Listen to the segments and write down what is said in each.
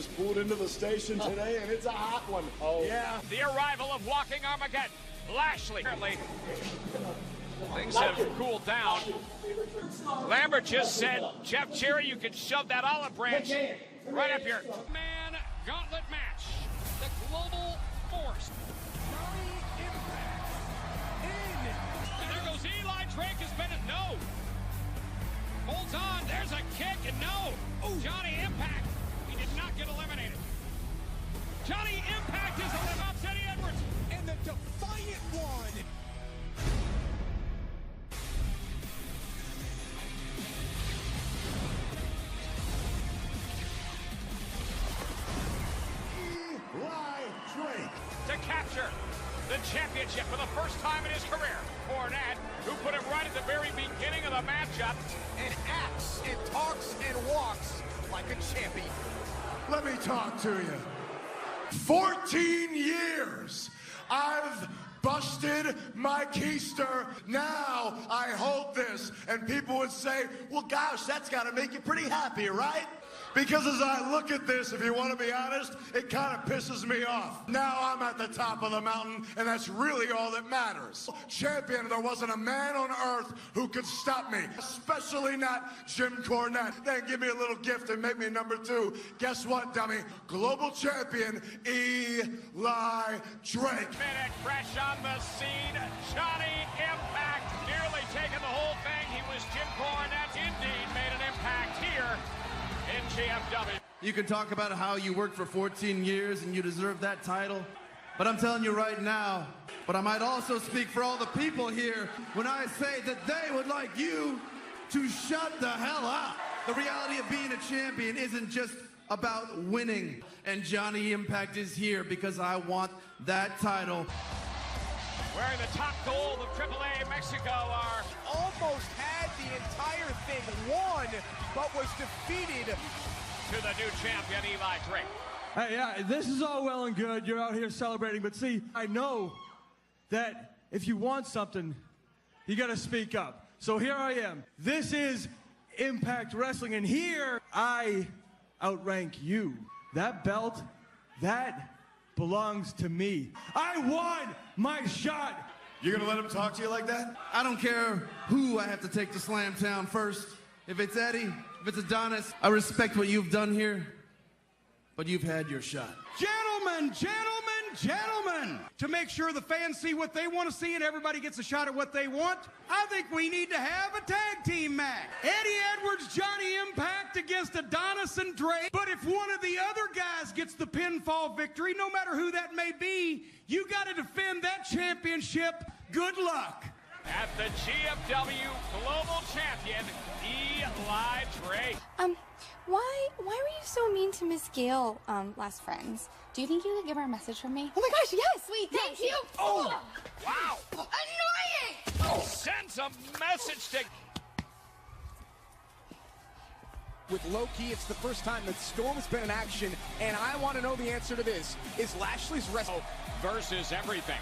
Just pulled into the station today, and it's a hot one. Oh, yeah. The arrival of Walking Armageddon. Lashley. Things have cooled down. Lambert just said, Jeff Cherry, you can shove that olive branch right up here. Man gauntlet match. The global force. And there goes Eli Drake has been a no. Holds on. There's a kick and no. Johnny Impact. He did not get eliminated. Johnny Impact is eliminated. Eddie Edwards. And the defiant one. To capture the championship for the first time in his career. Cornette, who put it right at the very beginning of the matchup. And acts and talks and walks like a champion. Let me talk to you. 14 years I've busted my keister. Now I hold this. And people would say, well, gosh, that's got to make you pretty happy, right? Because as I look at this, if you want to be honest, it kind of pisses me off. Now I'm at the top of the mountain, and that's really all that matters. Champion, there wasn't a man on earth who could stop me, especially not Jim Cornette. Then give me a little gift and make me number 2. Guess what, dummy? Global champion, Eli Drake. Minute fresh on the scene. Johnny Impact nearly taking the whole thing. He was Jim Cornette. Indeed made an impact here in GFW. You can talk about how you worked for 14 years and you deserve that title, but I'm telling you right now, but I might also speak for all the people here when I say that they would like you to shut the hell up. The reality of being a champion isn't just about winning, and Johnny Impact is here because I want that title. Wearing the top gold of AAA Mexico are Almost had the entire thing won, but was defeated. to the new champion, Eli Drake. Hey, yeah, this is all well and good. You're out here celebrating, but see, I know that if you want something, you got to speak up. So here I am. This is Impact Wrestling, and here I outrank you. That belt, that belongs to me. I won my shot. You're gonna let him talk to you like that? I don't care who I have to take to Slam Town first. If it's Eddie, if it's Adonis, I respect what you've done here, but you've had your shot. Gentlemen, gentlemen, gentlemen, to make sure the fans see what they want to see and everybody gets a shot at what they want, I think we need to have a tag team match. Eddie Edwards, Johnny Impact against Adonis and Drake. But if one of the other guys gets the pinfall victory, no matter who that may be, you got to defend that championship. Good luck. At the GFW Global Champion, Eli Drake. Why were you so mean to Miss Gail last Friends? Do you think you could give her a message from me? Oh my gosh, yes! Sweet, thank you! Oh, wow! Annoying! Sends a message to... With Low-Ki, it's the first time that Storm's been in action, and I want to know the answer to this. Is Lashley's wrestling versus everything?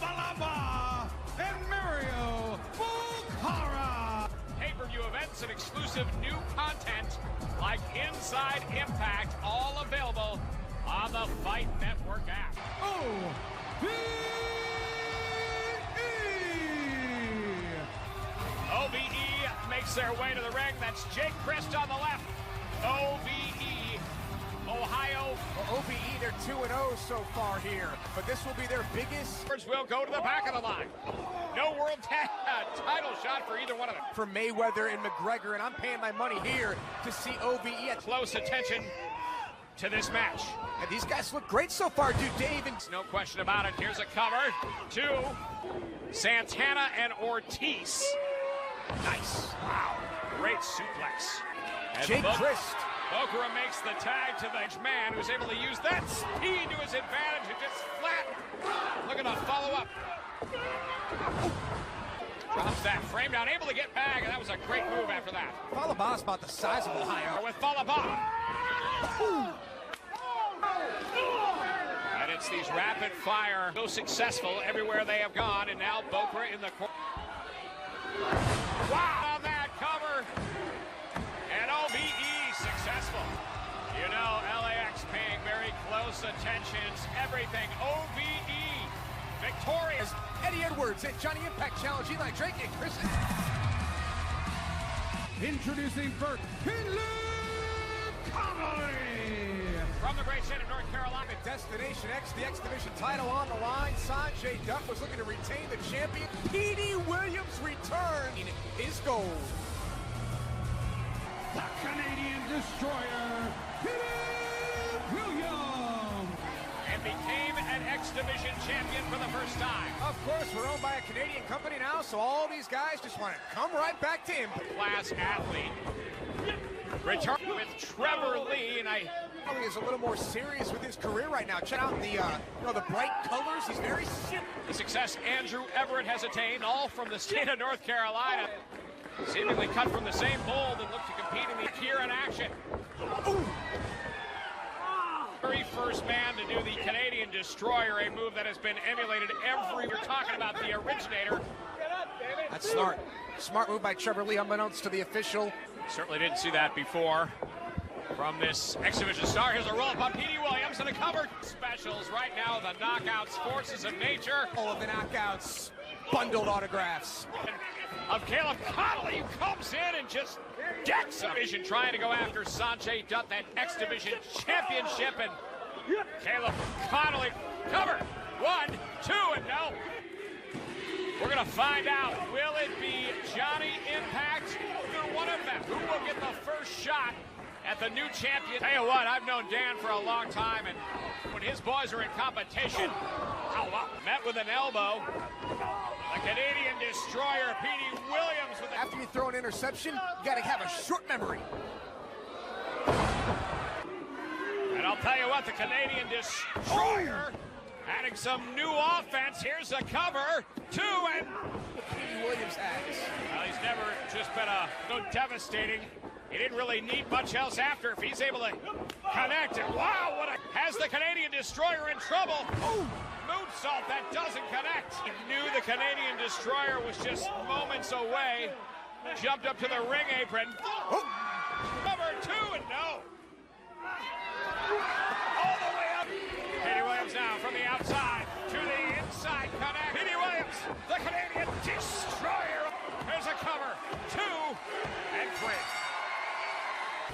Falaba and Mario Bukhara. Pay-per-view events and exclusive new content like Inside Impact, all available on the Fight Network app. OVE makes their way to the ring. That's Jake Christ on the left. OVE, Ohio. Well, OVE, they're 2-0 so far here, but this will be their biggest. Will go to the back of the line. No world title shot for either one of them. For Mayweather and McGregor, and I'm paying my money here to see OVE at Close attention to this match. And these guys look great so far, dude. Dave and no question about it. Here's a cover to Santana and Ortiz. Nice. Wow. Great suplex. And Jake Christ. Okura makes the tag to the man who's able to use that speed to his advantage and just flat. Looking to follow up. Drops that frame down, able to get back, and that was a great move after that. Falaba's about the size of Ohio. With Falaba. And it's these rapid fire, so successful everywhere they have gone, and now Bokra in the corner. Wow, on that cover. And OVE successful. You know, Close attentions, everything. OVE. Victorious. Eddie Edwards and Johnny Impact challenge Eli Drake and Chris. Introducing first, From the great state of North Carolina. Destination X, the X Division title on the line. Sanjay Dutt was looking to retain the champion. Petey Williams returned in his goal. the Canadian Destroyer, Petey Williams. And became an X Division champion for the first time. Of course, we're owned by a Canadian company now, so all these guys just want to come right back to him. Class athlete. Return with Trevor Lee, and Probably is a little more serious with his career right now. Check out the the bright colors. He's very simple. the success Andrew Everett has attained, all from the state of North Carolina. Seemingly cut from the same mold and look to compete in the here in action. Ooh. Very first man to do the Canadian Destroyer, a move that has been emulated we're talking about the originator. That's smart. Smart move by Trevor Lee, unbeknownst to the official. Certainly didn't see that before. From this X Division star, here's a roll up on Petey Williams and a cover. Specials right now, the knockouts, forces of nature. All of the knockouts, bundled autographs. Of Caleb Connolly, who comes in and just gets a vision trying to go after Sanjay Dutt, that X Division championship. And Caleb Connolly, cover. 1, 2, and no. We're going to find out, will it be Johnny Impact, either one of them, who will get the first shot at the new champion? Tell you what, I've known Dan for a long time, and when his boys are in competition, met with an elbow. The Canadian Destroyer, Petey Williams. After you throw an interception, you got to have a short memory. And I'll tell you what, the Canadian Destroyer adding some new offense. Here's the cover. 2, and Petey Williams has. Well, he's never just been so devastating. He didn't really need much else after. If he's able to connect, and wow, has the Canadian Destroyer in trouble. Moonsault that doesn't connect. He knew the Canadian Destroyer was just moments away. Jumped up to the ring apron. Cover 2, and no. All the way up. Petey Williams now from the outside to the inside connect. Petey Williams, the Canadian Destroyer. There's a cover. 2 and 3.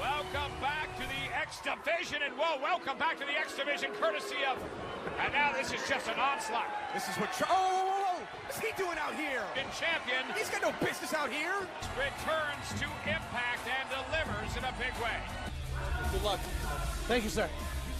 Welcome back to the X Division, and welcome back to the X Division, courtesy of, and now this is just an onslaught. This is what, what's he doing out here? Champion. He's got no business out here. Returns to Impact and delivers in a big way. Good luck. Thank you, sir.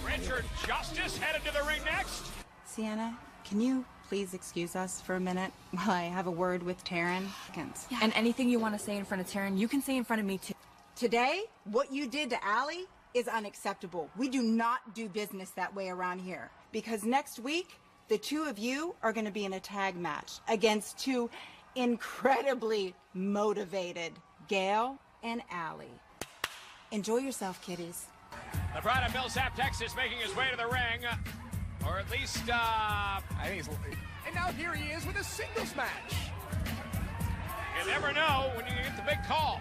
Richard Justice headed to the ring next. Sienna, can you please excuse us for a minute while I have a word with Taryn? Yeah. And anything you want to say in front of Taryn, you can say in front of me too. Today, what you did to Allie is unacceptable. We do not do business that way around here. Because next week, the two of you are going to be in a tag match against two incredibly motivated Gail and Allie. Enjoy yourself, kiddies. The pride of Millsap, Texas, making his way to the ring. Or at least, I think he's... And now here he is with a singles match. You never know when you get the big call.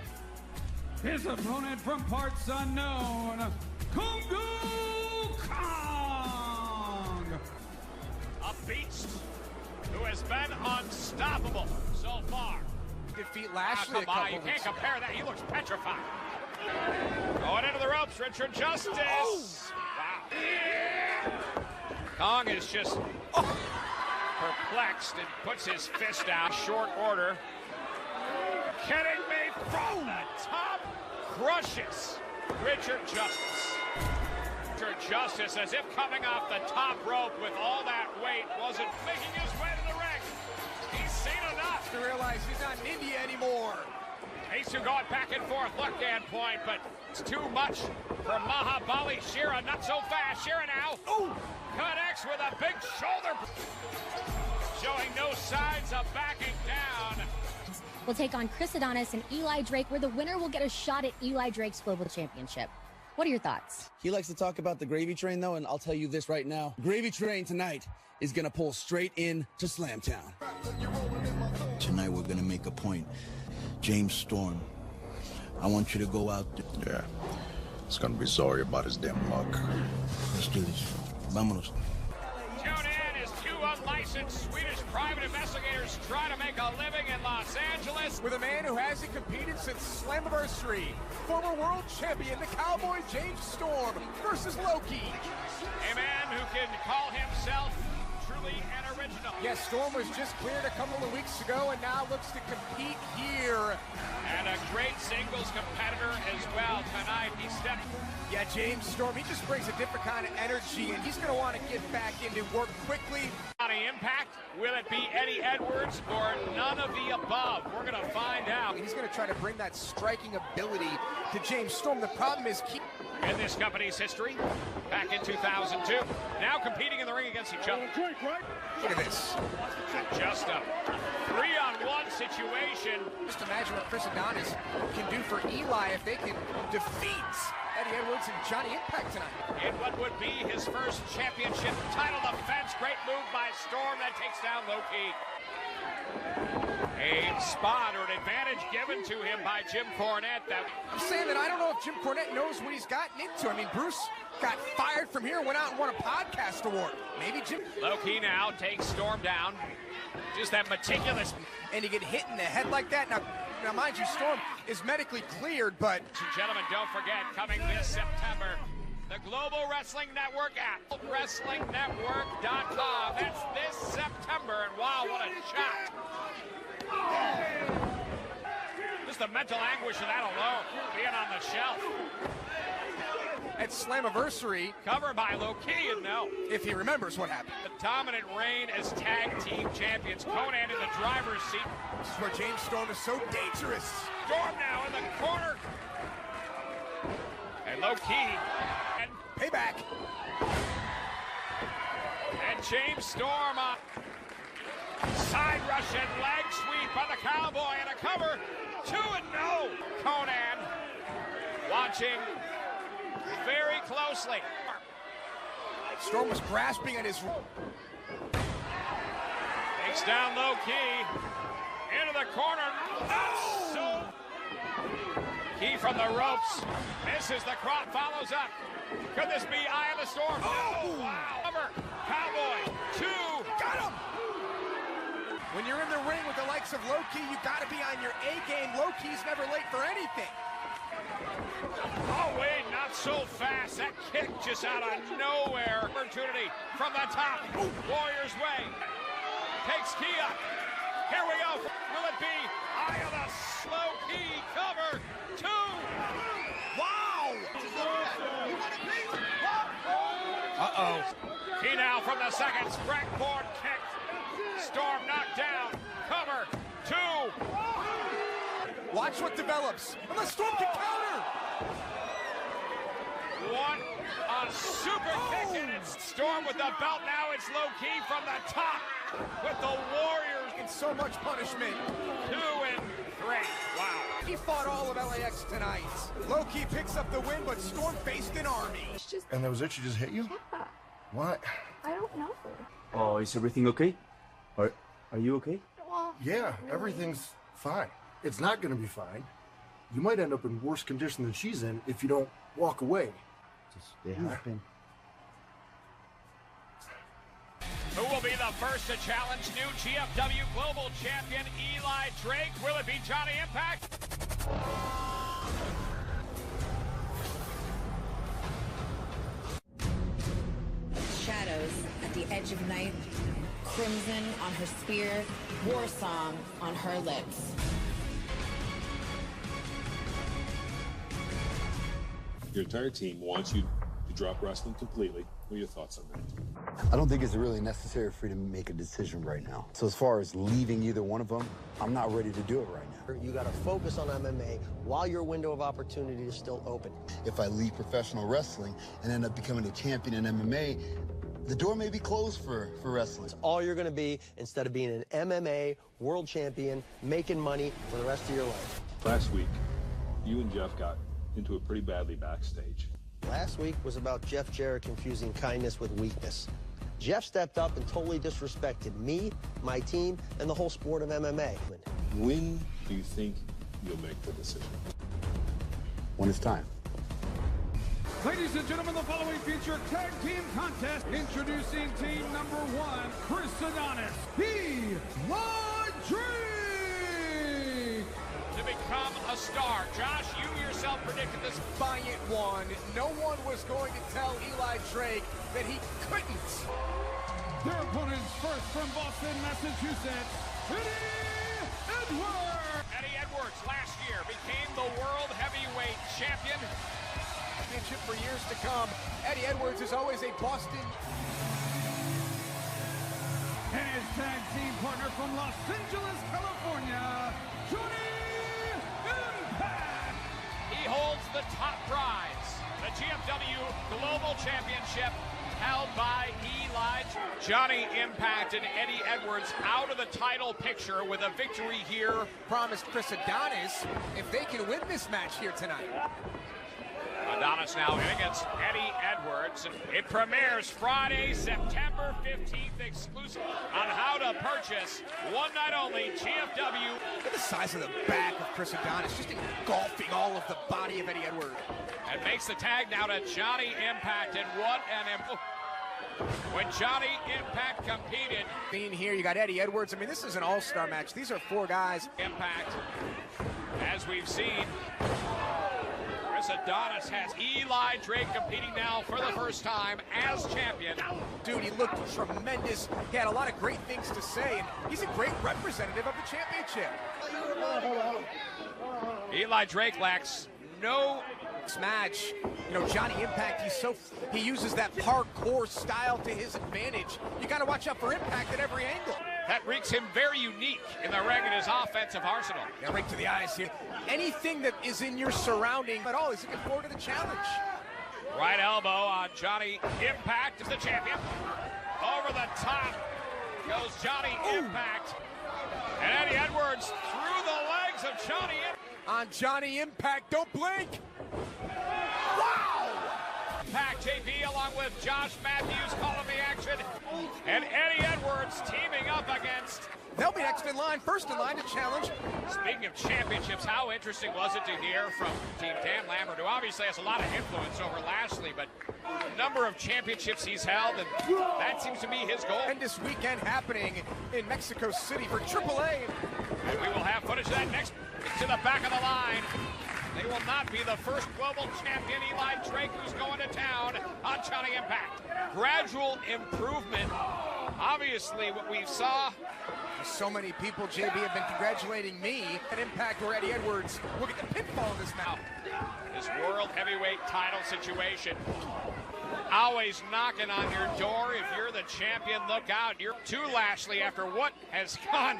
His opponent from parts unknown, Kungu Kong. A beast who has been unstoppable so far. Defeat Lashley come on, you can't compare that. He looks petrified. Going into the ropes, Richard Justice. Wow. Kong is just perplexed and puts his fist out. Short order. Kidding me? From the top, crushes Richard Justice. Richard Justice, as if coming off the top rope with all that weight, wasn't making his way to the ring. He's seen enough to realize he's not in India anymore. These two going back and forth. Look, Dan Point, but it's too much for Mahabali Shera. Not so fast. Shera now. Connects with a big shoulder. Showing no signs of backing down. Will take on Chris Adonis and Eli Drake, where the winner will get a shot at Eli Drake's Global Championship. What are your thoughts? He likes to talk about the gravy train, though, and I'll tell you this right now. Gravy train tonight is going to pull straight in to Slamtown. Tonight we're going to make a point. James Storm, I want you to go out there. Yeah, he's going to be sorry about his damn luck. Let's do this. Vámonos. Tune in as two unlicensed Swedish private investigators try to make a living in Los Angeles. With a man who hasn't competed since Slammiversary, former world champion, the Cowboy James Storm versus Loki. A man who can call himself truly an original. Yes, Storm was just cleared a couple of weeks ago and now looks to compete here. And a great singles competitor as well tonight. He stepped. Yeah, James Storm, he just brings a different kind of energy, and he's going to want to get back into work quickly. On the Impact, will it be Eddie Edwards or none of the above? We're going to find out. He's going to try to bring that striking ability to James Storm. The problem is in this company's history, back in 2002, now competing in the ring against each other. Look at this. Just a 3-on-1 situation. Just imagine what Chris Adonis can do for Eli if they can defeat Eddie Edwards and Johnny Impact tonight. In what would be his first championship title defense. Great move by Storm that takes down Loki. A spot or an advantage given to him by Jim Cornette. I'm saying that I don't know if Jim Cornette knows what he's gotten into. I mean, Bruce got fired from here, went out and won a podcast award. Maybe Jim. Loki now takes Storm down. Just that meticulous. And you get hit in the head like that. Now mind you, Storm is medically cleared, but... Ladies and gentlemen, don't forget, coming this September, the Global Wrestling Network app, WrestlingNetwork.com. That's this September, and wow, what a shot. Just the mental anguish of that alone, being on the shelf. At Slammiversary, covered by Loki, and no. If he remembers what happened. The dominant reign as tag team champions. Conan in the driver's seat. This is where James Storm is so dangerous. Storm now in the corner. And Loki. And payback. And James Storm on. Side rush and leg sweep by the Cowboy and a cover. 2 and no. Conan watching very closely. Storm was grasping at his... Takes down Loki. Into the corner. Oh! So Key from the ropes. Misses the crop. Follows up. Could this be Eye of the Storm? Oh! Wow. Cover. Cowboy. 2. Got him! When you're in the ring with the likes of Loki, you got to be on your A game. Loki's never late for anything. Oh, wait, not so fast. That kick just out of nowhere. Opportunity from the top. Warrior's way. Takes Key up. Here we go. Will it be Eye of the Slow Key? Cover. 2. Wow. Uh-oh. Key now from the second. Springboard kick. Storm knocked down. Cover. 2. Watch what develops. Unless Storm can counter. One on super kick, and it's Storm with the belt. Now it's Low-Key from the top with the Warriors. And so much punishment. 2 and 3. Wow. He fought all of LAX tonight. Low-Key picks up the win, but Storm faced an army. And that was it? She just hit you? Yeah. Why? I don't know. Oh, is everything okay? Are you okay? Well, Yeah, everything's fine. It's not going to be fine. You might end up in worse condition than she's in if you don't walk away. It happened. Who will be the first to challenge new GFW Global Champion Eli Drake? Will it be Johnny Impact? Shadows at the edge of night, crimson on her spear, war song on her lips. Your entire team wants you to drop wrestling completely. What are your thoughts on that? I don't think it's really necessary for you to make a decision right now. So as far as leaving either one of them, I'm not ready to do it right now. You got to focus on MMA while your window of opportunity is still open. If I leave professional wrestling and end up becoming a champion in MMA, the door may be closed for wrestling. It's all you're going to be instead of being an MMA world champion, making money for the rest of your life. Last week, you and Jeff got into it pretty badly backstage. Last week was about Jeff Jarrett confusing kindness with weakness. Jeff stepped up and totally disrespected me, my team, and the whole sport of MMA. When do you think you'll make the decision? When it's time. Ladies and gentlemen, the following feature tag team contest. Introducing team number 1, Chris Adonis, Eli Drake. To become a star. Josh, you yourself predicted this valiant one. No one was going to tell Eli Drake that he couldn't. Their opponents first from Boston, Massachusetts, Eddie Edwards. Eddie Edwards last year became the world heavyweight champion. Championship for years to come. Eddie Edwards is always a Boston. And his tag team partner from Los Angeles, California, Johnny Impact. He holds the top prize, the GFW Global Championship, held by Eli. Johnny Impact and Eddie Edwards out of the title picture with a victory here. Promised Chris Adonis if they can win this match here tonight. Adonis now in against Eddie Edwards. It premieres Friday, September 15th, exclusive on how to purchase. One night only, GFW. Look at the size of the back of Chris Adonis, just engulfing all of the body of Eddie Edwards. And makes the tag now to Johnny Impact, and what an when Johnny Impact competed. Being here, you got Eddie Edwards. I mean, this is an all-star match. These are 4 guys. Impact, as we've seen. Chris Adonis has Eli Drake competing now for the first time as champion. Dude, he looked tremendous. He had a lot of great things to say, and he's a great representative of the championship. Eli Drake lacks no match. You know, Johnny Impact, he uses that hardcore style to his advantage. You got to watch out for Impact at every angle. That makes him very unique in the ring in his offensive arsenal. Yeah, right to the eyes here. Anything that is in your surrounding at all, he's looking forward to the challenge. Right elbow on Johnny Impact as the champion. Over the top goes Johnny Impact. And Eddie Edwards through the legs of Johnny Impact. On Johnny Impact, don't blink. Wow! Impact JP along with Josh Matthews calling the action. And Eddie Edwards teaming up against. They'll be next in line, first in line to challenge. Speaking of championships, how interesting was it to hear from Team Dan Lambert, who obviously has a lot of influence over Lashley, but the number of championships he's held, and that seems to be his goal. And this weekend happening in Mexico City for AAA. And we will have footage of that next to the back of the line. They will not be the first global champion, Eli Drake, who's going to town on Johnny Impact. Gradual improvement. Obviously, what we saw. So many people, JB, have been congratulating me at Impact or Eddie Edwards. Look at the pinfall in this now. This world heavyweight title situation. Always knocking on your door. If you're the champion, look out. You're to Lashley after what has gone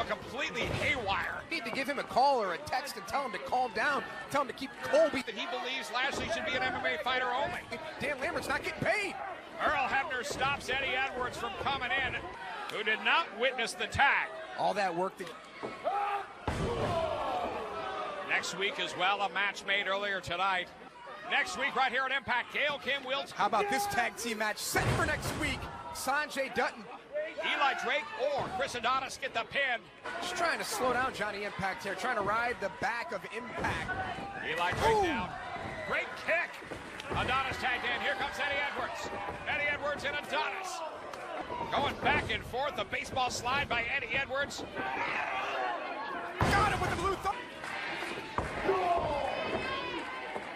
completely haywire. Need to give him a call or a text and tell him to calm down. Tell him to keep Colby. That he believes Lashley should be an MMA fighter only. Dan Lambert's not getting paid. Earl Hebner stops Eddie Edwards from coming in, who did not witness the tag. All that work that... Next week as well, a match made earlier tonight. Next week right here at Impact, Gail Kim Wills. How about this tag team match set for next week? Sanjay Dutton. Eli Drake or Chris Adonis get the pin. Just trying to slow down Johnny Impact here, trying to ride the back of Impact. Eli Drake down. Great kick. Adonis tagged in. Here comes Eddie Edwards. Eddie Edwards and Adonis. Going back and forth. A baseball slide by Eddie Edwards. Got him with the blue thumb.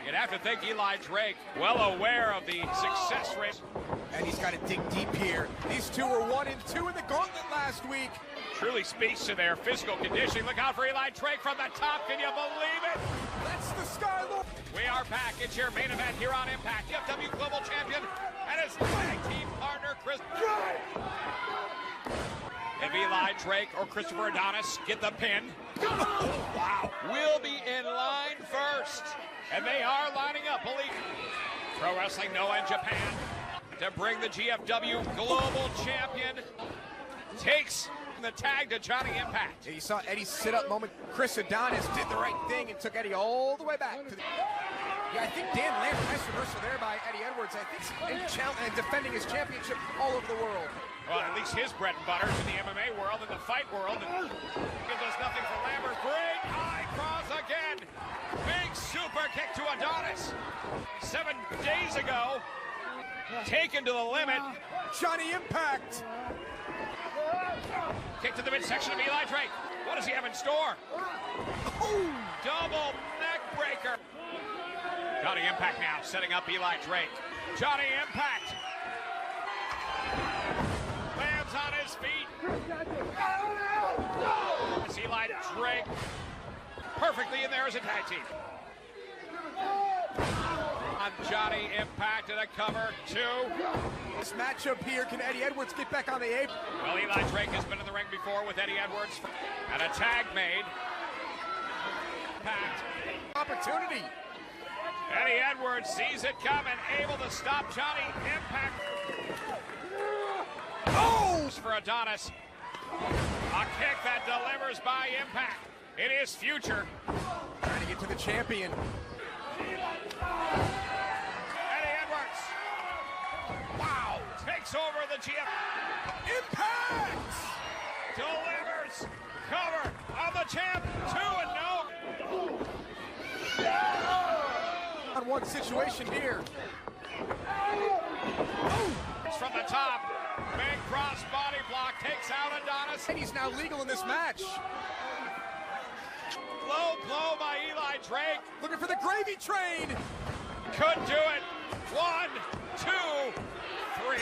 You'd have to think Eli Drake well aware of the success rate. And he's got to dig deep here. These two were 1 and 2 in the gauntlet last week. Truly speaks to their physical conditioning. Look out for Eli Drake from the top. Can you believe it? That's the Skylord. We are back. It's your main event here on Impact. GFW Global Champion and his tag team partner, Chris. If Eli Drake or Christopher Adonis get the pin, wow, we'll be in line first. And they are lining up, believe Pro Wrestling Noah in Japan to bring the GFW Global Champion. Takes the tag to Johnny Impact. Yeah, you saw Eddie's sit-up moment. Chris Adonis did the right thing and took Eddie all the way back to the... Yeah, I think Dan Lambert, nice reversal there by Eddie Edwards. I think and defending his championship all over the world. Well, at least his bread and butter is in the MMA world and the fight world. And it does nothing for Lambert. Great high cross again. again. Big super kick to Adonis. 7 days ago, taken to the limit. Johnny Impact. Kick to the midsection of Eli Drake. What does he have in store? Ooh. Double neck breaker. Johnny Impact now setting up Eli Drake. Johnny Impact lands on his feet. It's Eli Drake perfectly in there as a tag team. On Johnny Impact and a cover, 2. This matchup here, can Eddie Edwards get back on the apron? Well, Eli Drake has been in the ring before with Eddie Edwards. And a tag made. Impact. Opportunity. Eddie Edwards sees it coming, able to stop Johnny Impact. Oh! For Adonis. A kick that delivers by Impact. It is future. Trying to get to the champion. Eddie Edwards. Wow. Takes over the GM. Impact! Delivers. Cover of the champ. 2-0. On one situation here. It's from the top. Big cross body block takes out Adonis. And he's now legal in this match. Low blow by Eli Drake. Looking for the gravy train. Could do it. 1, 2, 3.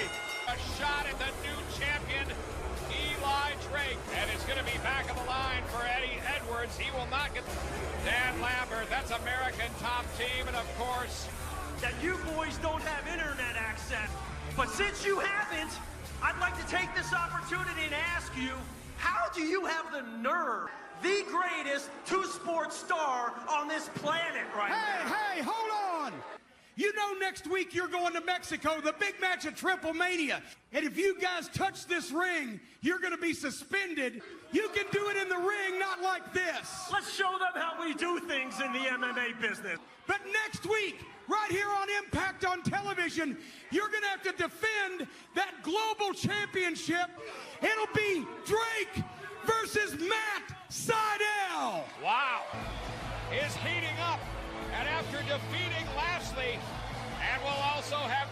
A shot at the new champion, Eli Drake. And it's going to be back of the line for Eddie Edwards. He will not get Dan Lambert. That's American Top Team. And of course, that you boys don't have internet access. But since you haven't, I'd like to take this opportunity and ask you, how do you have the nerve? The greatest two-sport star on this planet right now. Hey, hold on. You know next week you're going to Mexico, the big match at Triple Mania. And if you guys touch this ring, you're going to be suspended. You can do it in the ring, not like this. Let's show them how we do things in the MMA business. But next week, right here on Impact on television, you're going to have to defend that global championship. It'll be Drake versus Matt Sydal. wow, is heating up. And after defeating Lashley, and we'll also have